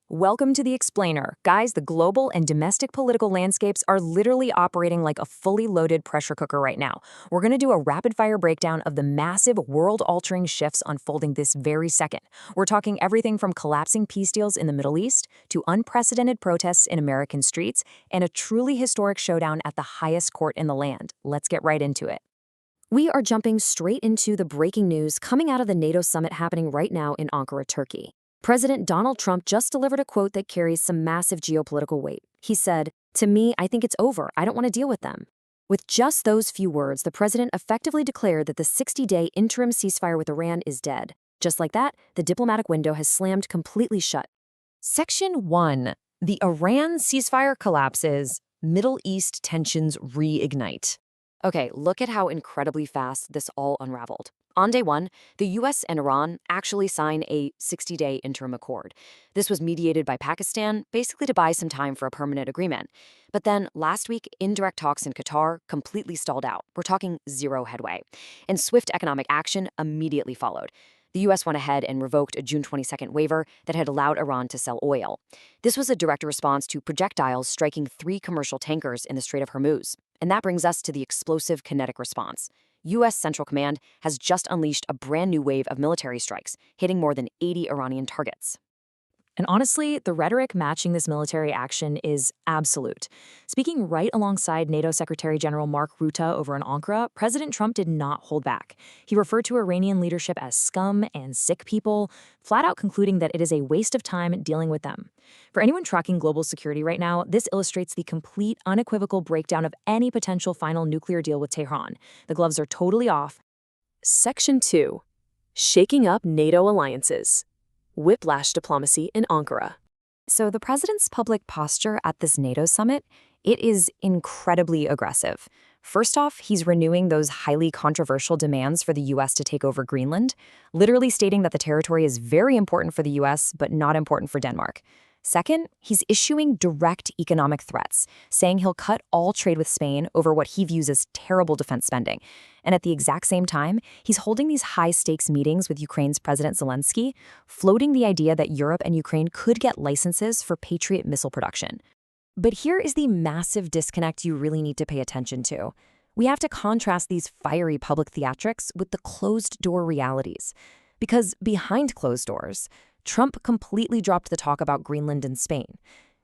Welcome to The Explainer. Guys, the global and domestic political landscapes are literally operating like a fully loaded pressure cooker right now. We're going to do a rapid-fire breakdown of the massive world-altering shifts unfolding this very second. We're talking everything from collapsing peace deals in the Middle East to unprecedented protests in American streets and a truly historic showdown at the highest court in the land. Let's get right into it. We are jumping straight into the breaking news coming out of the NATO summit happening right now in Ankara, Turkey. President Donald Trump just delivered a quote that carries some massive geopolitical weight. He said, "To me, I think it's over. I don't want to deal with them." With just those few words, the president effectively declared that the 60-day interim ceasefire with Iran is dead. Just like that, the diplomatic window has slammed completely shut. Section 1. The Iran ceasefire collapses. Middle East tensions reignite. Okay, look at how incredibly fast this all unraveled. On day one, the US and Iran actually sign a 60-day interim accord. This was mediated by Pakistan, basically to buy some time for a permanent agreement. But then last week, indirect talks in Qatar completely stalled out. We're talking zero headway. And swift economic action immediately followed. The US went ahead and revoked a June 22nd waiver that had allowed Iran to sell oil. This was a direct response to projectiles striking 3 commercial tankers in the Strait of Hormuz. And that brings us to the explosive kinetic response. U.S. Central Command has just unleashed a brand new wave of military strikes, hitting more than 80 Iranian targets. And honestly, the rhetoric matching this military action is absolute. Speaking right alongside NATO Secretary General Mark Rutte over in Ankara, President Trump did not hold back. He referred to Iranian leadership as scum and sick people, flat out concluding that it is a waste of time dealing with them. For anyone tracking global security right now, this illustrates the complete, unequivocal breakdown of any potential final nuclear deal with Tehran. The gloves are totally off. Section 2. Shaking up NATO alliances. Whiplash diplomacy in Ankara. So the president's public posture at this NATO summit, it is incredibly aggressive. First off, he's renewing those highly controversial demands for the U.S. to take over Greenland, literally stating that the territory is very important for the U.S., but not important for Denmark. Second, he's issuing direct economic threats, saying he'll cut all trade with Spain over what he views as terrible defense spending. And at the exact same time, he's holding these high-stakes meetings with Ukraine's President Zelensky, floating the idea that Europe and Ukraine could get licenses for Patriot missile production. But here is the massive disconnect you really need to pay attention to. We have to contrast these fiery public theatrics with the closed-door realities. Because behind closed doors, Trump completely dropped the talk about Greenland and Spain.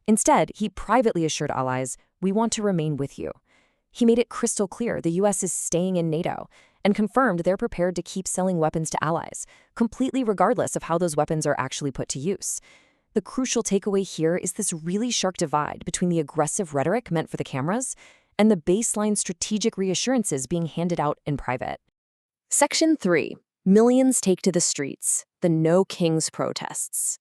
Instead, he privately assured allies, "We want to remain with you." He made it crystal clear the U.S. is staying in NATO and confirmed they're prepared to keep selling weapons to allies, completely regardless of how those weapons are actually put to use. The crucial takeaway here is this really stark divide between the aggressive rhetoric meant for the cameras and the baseline strategic reassurances being handed out in private. Section 3. Millions take to the streets. The No Kings protests.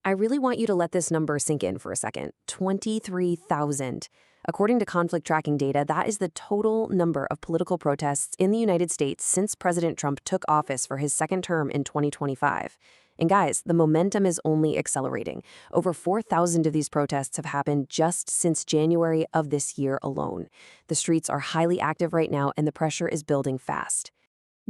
I really want you to let this number sink in for a second. 23,000. According to conflict tracking data, that is the total number of political protests in the United States since President Trump took office for his second term in 2025. And guys, the momentum is only accelerating. Over 4,000 of these protests have happened just since January of this year alone. The streets are highly active right now, and the pressure is building fast.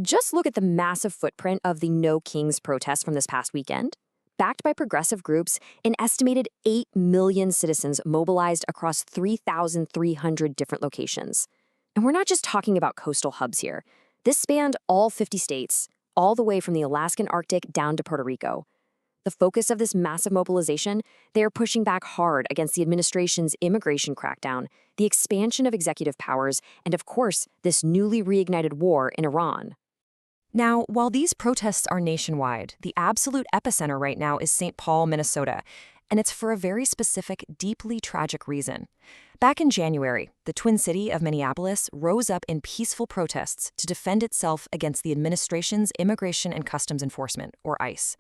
Just look at the massive footprint of the No Kings protests from this past weekend. Backed by progressive groups, an estimated 8 million citizens mobilized across 3,300 different locations. And we're not just talking about coastal hubs here. This spanned all 50 states, all the way from the Alaskan Arctic down to Puerto Rico. The focus of this massive mobilization, they are pushing back hard against the administration's immigration crackdown, the expansion of executive powers, and of course, this newly reignited war in Iran. Now, while these protests are nationwide, the absolute epicenter right now is St. Paul, Minnesota, and it's for a very specific, deeply tragic reason. Back in January, the Twin City of Minneapolis rose up in peaceful protests to defend itself against the administration's Immigration and Customs Enforcement, or ICE.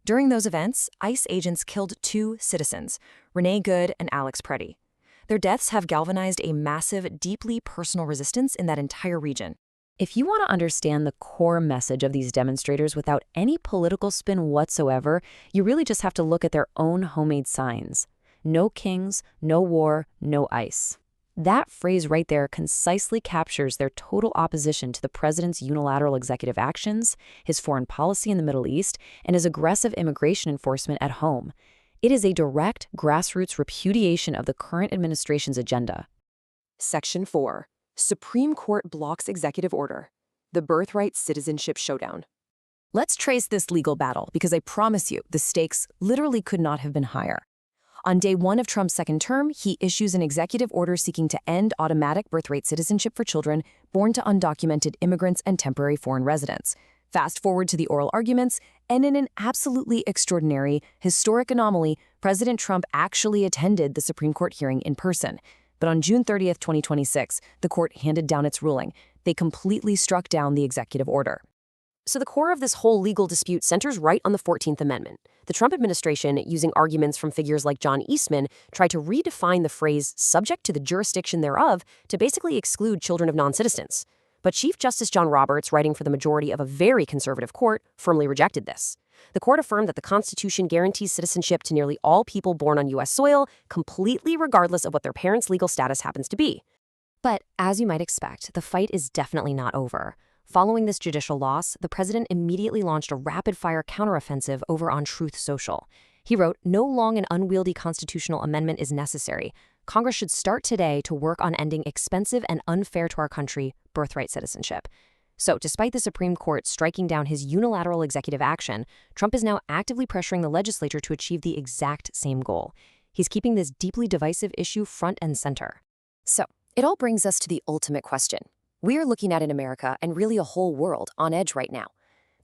During those events, ICE agents killed 2 citizens, Renee Good and Alex Preddy. Their deaths have galvanized a massive, deeply personal resistance in that entire region. If you want to understand the core message of these demonstrators without any political spin whatsoever, you really just have to look at their own homemade signs. No kings, no war, no ICE. That phrase right there concisely captures their total opposition to the president's unilateral executive actions, his foreign policy in the Middle East, and his aggressive immigration enforcement at home. It is a direct, grassroots repudiation of the current administration's agenda. Section 4. Supreme Court blocks executive order. The birthright citizenship showdown. Let's trace this legal battle, because I promise you, the stakes literally could not have been higher. On day one of Trump's second term, he issues an executive order seeking to end automatic birthright citizenship for children born to undocumented immigrants and temporary foreign residents. Fast forward to the oral arguments, and in an absolutely extraordinary, historic anomaly, President Trump actually attended the Supreme Court hearing in person. But on June 30th, 2026, the court handed down its ruling. They completely struck down the executive order. So the core of this whole legal dispute centers right on the 14th Amendment. The Trump administration, using arguments from figures like John Eastman, tried to redefine the phrase subject to the jurisdiction thereof to basically exclude children of non-citizens. But Chief Justice John Roberts, writing for the majority of a very conservative court, firmly rejected this. The court affirmed that the Constitution guarantees citizenship to nearly all people born on U.S. soil, completely regardless of what their parents' legal status happens to be. But as you might expect, the fight is definitely not over. Following this judicial loss, the president immediately launched a rapid-fire counteroffensive over on Truth Social. He wrote, "No long and unwieldy constitutional amendment is necessary. Congress should start today to work on ending expensive and unfair to our country birthright citizenship." So, despite the Supreme Court striking down his unilateral executive action, Trump is now actively pressuring the legislature to achieve the exact same goal. He's keeping this deeply divisive issue front and center. So, it all brings us to the ultimate question. We are looking at in America, and really a whole world, on edge right now.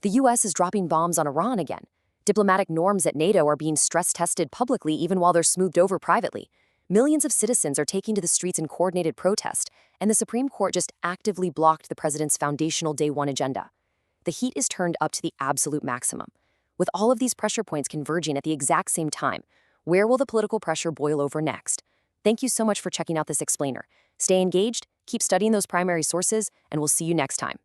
The U.S. is dropping bombs on Iran again. Diplomatic norms at NATO are being stress-tested publicly even while they're smoothed over privately. Millions of citizens are taking to the streets in coordinated protest, and the Supreme Court just actively blocked the president's foundational Day One agenda. The heat is turned up to the absolute maximum. With all of these pressure points converging at the exact same time, where will the political pressure boil over next? Thank you so much for checking out this explainer. Stay engaged, keep studying those primary sources, and we'll see you next time.